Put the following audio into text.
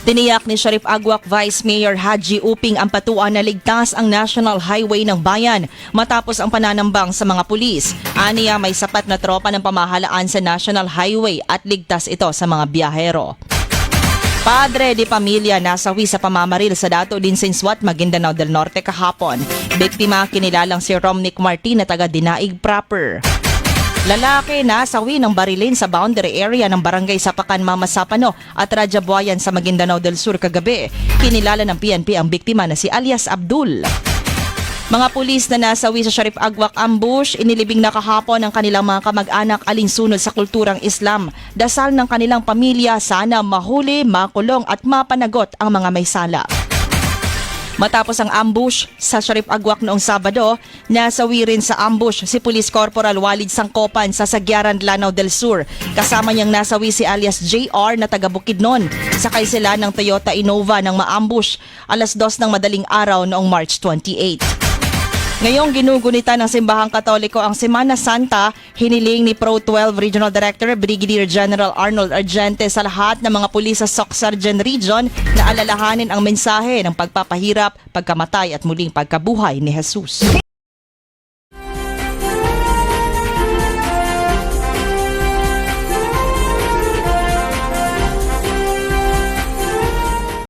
Tiniyak ni Sharif Agwak Vice Mayor Haji Uping Ampatuan na ligtas ang National Highway ng bayan matapos ang pananambang sa mga pulis. Aniya may sapat na tropa ng pamahalaan sa National Highway at ligtas ito sa mga biyahero. Padre de pamilya nasawi sa pamamaril sa Dato Dinsinswat, Maguindanao del Norte kahapon. Biktima kinilalang si Romnick Martin na taga Dinaig proper. Lalaki nasawi ng barilin sa boundary area ng barangay Sapakan, Mama Sapano at Rajabuayan sa Maguindanao del Sur kagabi. Kinilala ng PNP ang biktima na si alias Abdul. Mga pulis na nasawi sa Sharif Agwak ambush, inilibing na kahapon ang kanilang mga kamag-anak alinsunod sa kulturang Islam. Dasal ng kanilang pamilya sana mahuli, makulong at mapanagot ang mga may sala. Matapos ang ambush sa Sharif Agwak noong Sabado, nasawi rin sa ambush si Police Corporal Walid Sangkopan sa Sagyaran, Lanao del Sur. Kasama niyang nasawi si alias JR na taga Bukidnon. Sakay sila ng Toyota Innova ng maambush alas 2 ng madaling araw noong March 28. Ngayong ginugunita ng Simbahang Katoliko ang Semana Santa, hiniling ni Pro 12 Regional Director Brigadier General Arnold Argente sa lahat ng mga pulis sa Soc-Sargen Region na alalahanin ang mensahe ng pagpapahirap, pagkamatay at muling pagkabuhay ni Jesus.